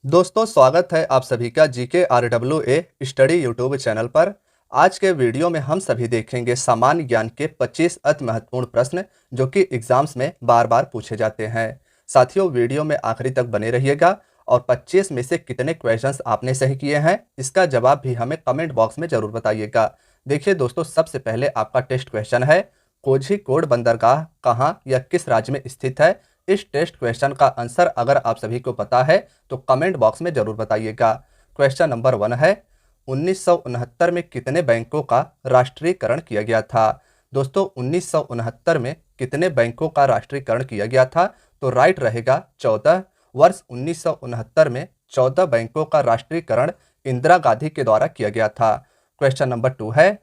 दोस्तों स्वागत है आप सभी का GK RWA study YouTube channel पर। आज के वीडियो में हम सभी देखेंगे सामान्य ज्ञान के 25 अति महत्वपूर्ण प्रश्न जो कि एग्जाम्स में बार बार पूछे जाते हैं। साथियों वीडियो में आखिरी तक बने रहिएगा और 25 में से कितने क्वेश्चंस आपने सही किए हैं इसका जवाब भी हमें कमेंट बॉक्स में जरूर बताइएगा। देखिए दोस्तों, सबसे पहले आपका टेस्ट क्वेश्चन है, कोझीकोड बंदरगाह कहाँ या किस राज्य में स्थित है। इस टेस्ट क्वेश्चन का आंसर अगर आप सभी को पता है तो कमेंट बॉक्स में जरूर बताइएगा। क्वेश्चन नंबर 1 है, 1969 में कितने बैंकों का राष्ट्रीयकरण किया गया था। दोस्तों 1969 में कितने बैंकों का राष्ट्रीयकरण किया गया था, तो राइट रहेगा 14। वर्ष 1969 में 14 बैंकों का राष्ट्रीयकरण इंदिरा गांधी के द्वारा किया गया था। क्वेश्चन नंबर 2 है,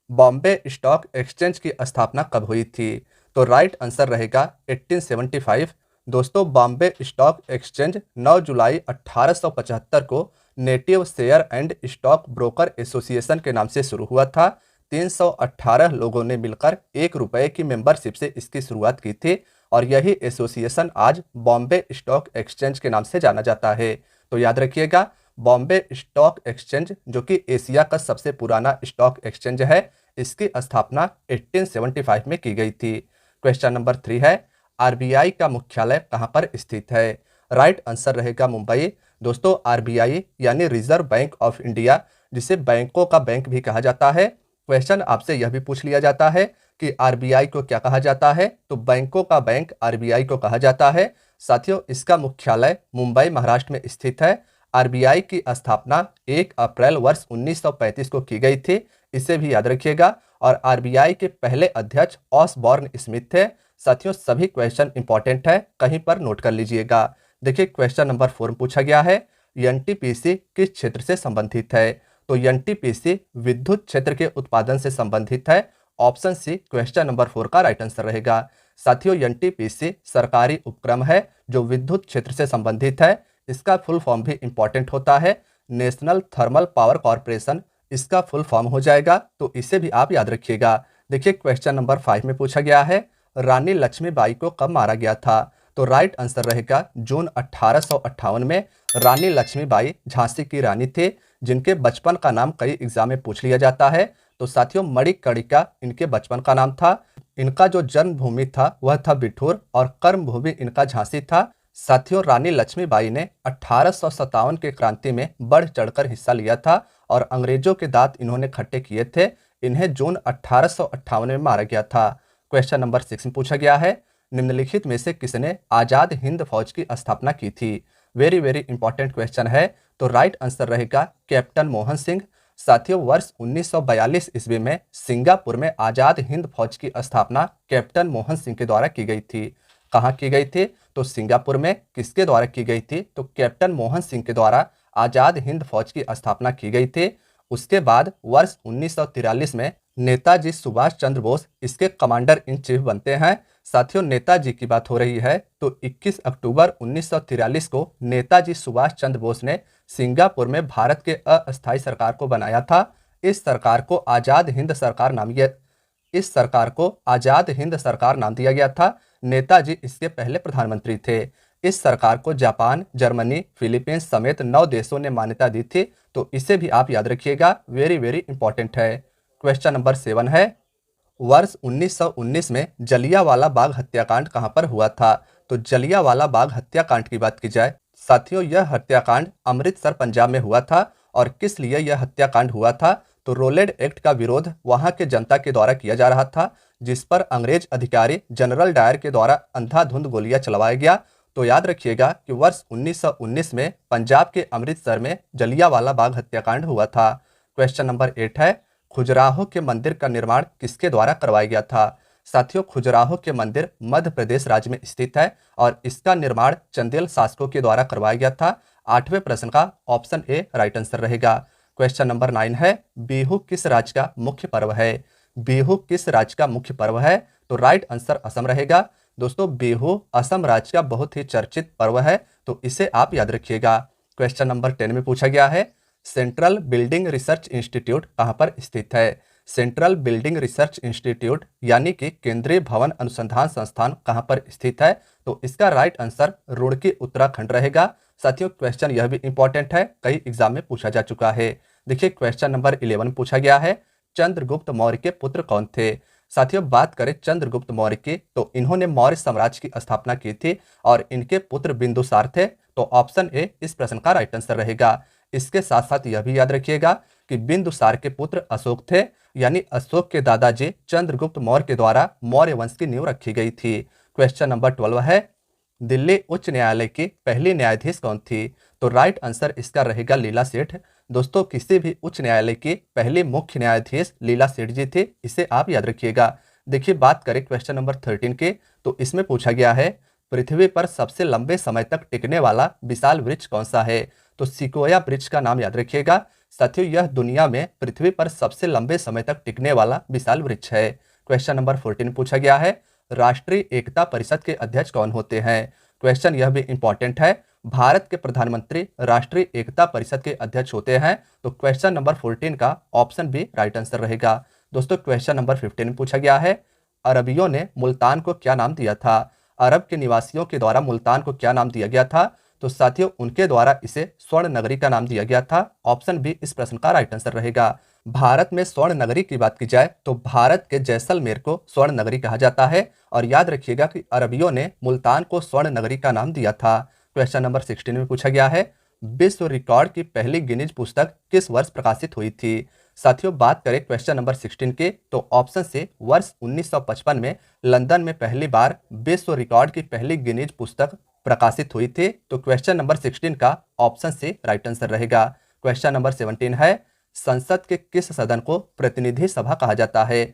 बॉम्बे स्टॉक एक्सचेंज की स्थापना कब हुई थी, तो राइट आंसर रहेगा 1875। दोस्तों बॉम्बे स्टॉक एक्सचेंज 9 जुलाई 1875 को native share and stock broker association के नाम से शुरू हुआ था। 318 लोगों ने मिलकर ₹1 की मेंबरशिप से इसकी शुरुआत की थी और यही एसोसिएशन आज बॉम्बे स्टॉक एक्सचेंज के नाम से जाना जाता है। तो याद रखिएगा, बॉम्बे स्टॉक एक्सचेंज जो कि एशिया का सबसे पुराना स्टॉक एक्सचेंज है, इसकी स्थापना 1875 में की गई थी। क्वेश्चन नंबर 3 है, आरबीआई का मुख्यालय कहां पर स्थित है। राइट आंसर रहेगा मुंबई। दोस्तों आरबीआई यानी रिजर्व बैंक ऑफ इंडिया, जिसे बैंकों का बैंक भी कहा जाता है। क्वेश्चन आपसे यह भी पूछ लिया जाता है कि आरबीआई को क्या कहा जाता है, तो बैंकों का बैंक आरबीआई को कहा जाता है। साथियों इसका मुख्यालय मुंबई महाराष्ट्र में स्थित है। आरबीआई की स्थापना 1 अप्रैल वर्ष 1935 को की गई थी, इसे भी याद रखिएगा। और आरबीआई के पहले अध्यक्ष ऑसबॉर्न स्मिथ थे। साथियों सभी क्वेश्चन इंपॉर्टेंट है, कहीं पर नोट कर लीजिएगा। देखिए क्वेश्चन नंबर 4 में पूछा गया है, एनटीपीसी किस क्षेत्र से संबंधित है, तो एनटीपीसी विद्युत क्षेत्र के उत्पादन से संबंधित है। ऑप्शन सी क्वेश्चन नंबर 4 का राइट आंसर रहेगा। साथियों एनटीपीसी सरकारी उपक्रम है जो विद्युत क्षेत्र से संबंधित है। इसका फुल फॉर्म भी इंपॉर्टेंट होता है, नेशनल थर्मल पावर कॉर्पोरेशन इसका फुल फॉर्म हो जाएगा, तो इसे भी आप याद रखिएगा। देखिए क्वेश्चन नंबर 5 में पूछा गया है, रानी लक्ष्मीबाई को कब मारा गया था, तो राइट आंसर रहेगा जून 1858 में। रानी लक्ष्मीबाई झांसी की रानी थे जिनके बचपन का नाम कई एग्जाम में पूछ लिया जाता है। तो साथियों मणिकर्णिका इनके बचपन का नाम था। इनका जो जन्मभूमि था वह था बिठूर और कर्मभूमि इनका झांसी था। साथियों रानी लक्ष्मीबाई ने 1857 के क्रांति में बढ़ चढ़कर हिस्सा लिया था और अंग्रेजों के दांत इन्होंने खट्टे किए थे। इन्हें जून 1858 में मारा गया था। क्वेश्चन नंबर 6 में पूछा गया है, निम्नलिखित में से किसने आजाद हिंद फौज की स्थापना की थी। वेरी वेरी इंपॉर्टेंट क्वेश्चन है, तो राइट आंसर रहेगा कैप्टन मोहन सिंह। साथियों वर्ष 1942 ईस्वी में सिंगापुर में आजाद हिंद फौज की स्थापना कैप्टन मोहन सिंह के द्वारा की गई थी। कहाँ की गई थी, तो सिंगापुर में। किसके द्वारा की गई थी, तो कैप्टन मोहन सिंह के द्वारा आजाद हिंद फौज की स्थापना की गई थी। उसके बाद वर्ष 1943 में नेताजी सुभाष चंद्र बोस इसके कमांडर इन चीफ बनते हैं। साथियों नेताजी की बात हो रही है तो 21 अक्टूबर 1943 को नेताजी सुभाष चंद्र बोस ने सिंगापुर में भारत के अस्थायी सरकार को बनाया था। इस सरकार को आजाद हिंद सरकार नाम दिया गया था। नेताजी इसके पहले प्रधानमंत्री थे। इस सरकार को जापान, जर्मनी, फिलीपींस समेत 9 देशों ने मान्यता दी थी, तो इसे भी आप याद रखिएगा, वेरी वेरी इंपॉर्टेंट है। क्वेश्चन नंबर 7 है, वर्ष 1919 में जलियांवाला बाग हत्याकांड कहां पर हुआ था, तो जलियांवाला बाग हत्याकांड की बात की जाए साथियों यह हत्याकांड अमृतसर पंजाब में हुआ था। और किस लिए यह हत्याकांड हुआ था, तो रोलेड एक्ट का विरोध वहां के जनता के द्वारा किया जा रहा था, जिस पर अंग्रेज अधिकारी जनरल डायर के द्वारा अंधाधुंध गोलियां चलवाया गया। तो याद रखिएगा कि वर्ष 1919 में पंजाब के अमृतसर में जलियांवाला बाग हत्याकांड हुआ था। क्वेश्चन नंबर 8 है, खजुराहो के मंदिर का निर्माण किसके द्वारा करवाया गया था। साथियों खजुराहो के मंदिर मध्य प्रदेश राज्य में स्थित है और इसका निर्माण चंदेल शासकों के द्वारा करवाया गया था। 8वें प्रश्न का ऑप्शन ए राइट आंसर रहेगा। क्वेश्चन नंबर 9 है, बिहू किस राज्य का मुख्य पर्व है। बिहू किस राज्य का मुख्य पर्व है, तो राइट आंसर असम रहेगा। दोस्तों बिहू असम राज्य का बहुत ही चर्चित पर्व है, तो इसे आप याद रखिएगा। क्वेश्चन नंबर 10 में पूछा गया है, सेंट्रल बिल्डिंग रिसर्च इंस्टीट्यूट कहां पर स्थित है। सेंट्रल बिल्डिंग रिसर्च इंस्टीट्यूट यानी कि केंद्रीय भवन अनुसंधान संस्थान कहां पर स्थित है, तो इसका राइट आंसर रुड़की उत्तराखंड रहेगा। साथियों क्वेश्चन यह भी इंपॉर्टेंट है, कई एग्जाम में पूछा जा चुका है। देखिए क्वेश्चन नंबर 11 पूछा गया है, चंद्रगुप्त मौर्य के पुत्र कौन थे। साथियों बात करें चंद्रगुप्त मौर्य की तो इन्होंने मौर्य साम्राज्य की स्थापना की थी और इनके पुत्र बिंदुसार थे। तो ऑप्शन ए इस प्रश्न का राइट आंसर रहेगा। इसके साथ साथ यह भी याद रखिएगा कि बिंदुसार के पुत्र अशोक थे, यानी अशोक के दादाजी चंद्रगुप्त मौर्य के द्वारा मौर्य वंश की नींव रखी गई थी। क्वेश्चन नंबर 12 है, दिल्ली उच्च न्यायालय की पहली न्यायाधीश कौन थी। तो राइट आंसर इसका रहेगा लीला सेठ। दोस्तों किसी भी उच्च न्यायालय की पहली मुख्य न्यायाधीश लीला सेठ जी थे, इसे आप याद रखिएगा। देखिए बात करें क्वेश्चन नंबर 13 के तो इसमें पूछा गया है, पृथ्वी पर सबसे लंबे समय तक टिकने वाला विशाल वृक्ष कौन सा है। तो सिकोया वृक्ष का नाम याद रखिएगा। साथियों यह दुनिया में पृथ्वी पर सबसे लंबे समय तक टिकने वाला विशाल वृक्ष है। क्वेश्चन नंबर 14 पूछा गया है, राष्ट्रीय एकता परिषद के अध्यक्ष कौन होते हैं। क्वेश्चन यह भी इंपॉर्टेंट है, भारत के प्रधानमंत्री राष्ट्रीय एकता परिषद के अध्यक्ष होते हैं। तो क्वेश्चन नंबर 14 का ऑप्शन बी राइट आंसर रहेगा। दोस्तों क्वेश्चन नंबर 15 पूछा गया है, अरबियों ने मुल्तान को क्या नाम दिया था। अरब के निवासियों के द्वारा मुल्तान को क्या नाम दिया गया था। तो साथियों उनके द्वारा इसे स्वर्ण नगरी का नाम दिया गया था। ऑप्शन बी इस प्रश्न का राइट आंसर रहेगा। भारत में स्वर्ण नगरी की बात की जाए तो भारत के जैसलमेर को स्वर्ण नगरी कहा जाता है और याद रखिएगा कि अरबियों ने मुल्तान को स्वर्ण नगरी का नाम दिया था। क्वेश्चन नंबर 16 में पूछा गया है, विश्व रिकॉर्ड की पहली गिनीज पुस्तक किस वर्ष प्रकाशित हुई थी। साथियों बात करें क्वेश्चन नंबर 16 के तो ऑप्शन से वर्ष 1955 में लंदन में पहली बार विश्व रिकॉर्ड की पहली गिनीज पुस्तक प्रकाशित हुई थी। तो क्वेश्चन नंबर 16 का ऑप्शन से राइट आंसर रहेगा। क्वेश्चन नंबर 17 है, संसद के किस सदन को प्रतिनिधि सभा कहा जाता है।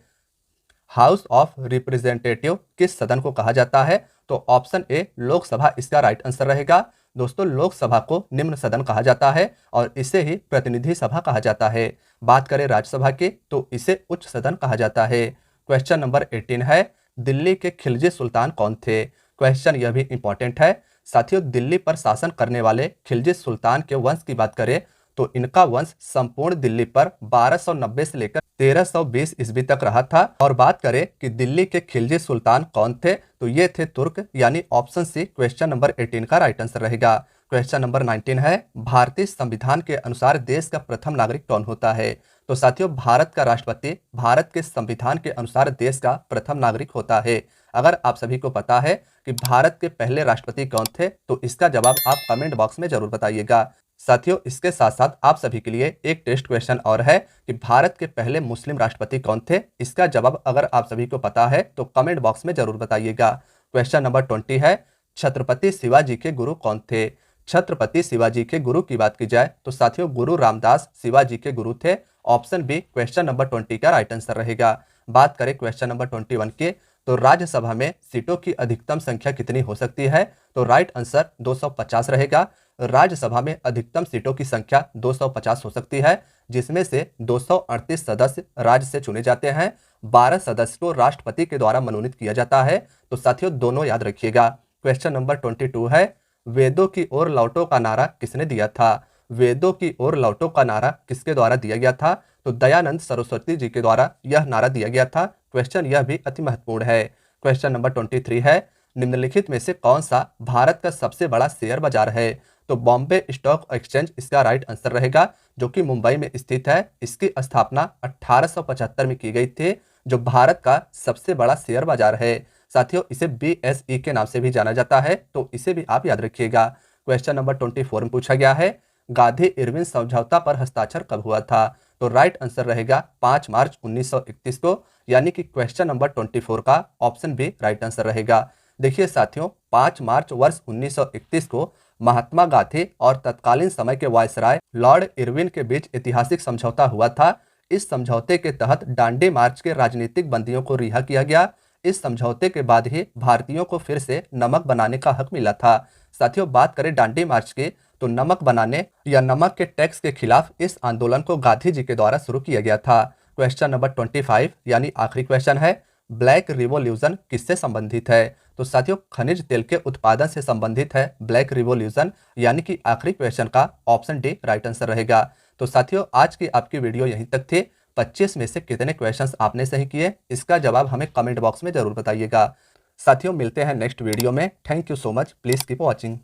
हाउस ऑफ रिप्रेजेंटेटिव किस सदन को कहा जाता है। तो ऑप्शन ए लोकसभा इसका राइट आंसर रहेगा। दोस्तों लोकसभा को निम्न सदन कहा जाता है और इसे ही प्रतिनिधि सभा कहा जाता है। बात करें राज्यसभा की तो इसे उच्च सदन कहा जाता है। क्वेश्चन नंबर 18 है, दिल्ली के खिलजी सुल्तान कौन थे। क्वेश्चन यह भी इंपॉर्टेंट है। साथियों दिल्ली पर शासन करने वाले खिलजी सुल्तान के वंश की बात करें तो इनका वंश संपूर्ण दिल्ली पर 1290 से लेकर 1320 ईस्वी तक रहा था। और बात करें कि दिल्ली के खिलजी सुल्तान कौन थे तो ये थे तुर्क, यानी ऑप्शन सी क्वेश्चन नंबर 18 का राइट आंसर रहेगा। क्वेश्चन नंबर 19 है, भारतीय संविधान के अनुसार देश का प्रथम नागरिक कौन होता है। तो साथियों भारत का राष्ट्रपति भारत के संविधान के अनुसार देश का प्रथम नागरिक होता है। अगर आप सभी को पता है कि भारत के पहले राष्ट्रपति कौन थे तो इसका जवाब आप कमेंट बॉक्स में जरूर बताइएगा। साथियों इसके साथ साथ आप सभी के लिए एक टेस्ट क्वेश्चन और है कि भारत के पहले मुस्लिम राष्ट्रपति कौन थे। इसका जवाब अगर आप सभी को पता है तो कमेंट बॉक्स में जरूर बताइएगा। क्वेश्चन नंबर 20 है, छत्रपति शिवाजी के गुरु कौन थे। छत्रपति शिवाजी के गुरु की बात की जाए तो साथियों गुरु रामदास शिवाजी के गुरु थे। ऑप्शन बी क्वेश्चन नंबर 20 का राइट आंसर रहेगा। बात करें क्वेश्चन नंबर 21 के तो राज्यसभा में सीटों की अधिकतम संख्या कितनी हो सकती है। तो राइट आंसर 250 रहेगा। राज्यसभा में अधिकतम सीटों की संख्या 250 हो सकती है, जिसमें से 238 सदस्य राज्य से चुने जाते हैं, 12 सदस्य को राष्ट्रपति के द्वारा मनोनीत किया जाता है। तो साथियों दोनों याद रखिएगा। क्वेश्चन नंबर 22 है, वेदों की ओर लौटो का नारा किसने दिया था। वेदों की ओर लौटो का नारा किसके द्वारा दिया गया था। तो दयानंद सरस्वती जी के द्वारा यह नारा दिया गया था। क्वेश्चन यह भी अति महत्वपूर्ण है। क्वेश्चन नंबर 23 है, निम्नलिखित में से कौन सा भारत का सबसे बड़ा शेयर बाजार है। तो बॉम्बे स्टॉक एक्सचेंज इसका राइट आंसर रहेगा, जो कि मुंबई में स्थित है। इसकी स्थापना 1875 में की गई थी, जो भारत का सबसे बड़ा शेयर बाजार है। साथियों इसे BSE के नाम से भी जाना जाता है, तो इसे भी आप याद रखिएगा। क्वेश्चन नंबर 24 में पूछा गया है, गांधी इरविन समझौता पर हस्ताक्षर कब हुआ था। तो राइट आंसर रहेगा 5 मार्च 1931 को, यानी कि क्वेश्चन नंबर 24 का ऑप्शन बी राइट आंसर रहेगा। देखिए साथियों 5 मार्च वर्ष 1931 को महात्मा गांधी और तत्कालीन समय के वायसराय लॉर्ड इरविन के बीच ऐतिहासिक समझौता हुआ था। इस समझौते के तहत डांडी मार्च के राजनीतिक बंदियों को रिहा किया गया। इस समझौते के बाद ही भारतीयों को फिर से नमक बनाने का हक मिला था। साथियों बात करें डांडी मार्च की तो नमक बनाने या नमक के टैक्स के खिलाफ इस आंदोलन को गांधी जी के द्वारा शुरू किया गया था। क्वेश्चन नंबर 25 यानी आखिरी क्वेश्चन है, ब्लैक रिवॉल्यूशन किससे संबंधित है। तो साथियों खनिज तेल के उत्पादन से संबंधित है ब्लैक रिवॉल्यूशन, यानी कि आखिरी क्वेश्चन का ऑप्शन डी राइट आंसर रहेगा। तो साथियों आज की आपकी वीडियो यहीं तक थी। 25 में से कितने क्वेश्चंस आपने सही किए, इसका जवाब हमें कमेंट बॉक्स में जरूर बताइएगा। साथियों मिलते हैं नेक्स्ट वीडियो में। Thank you so much, please keep watching.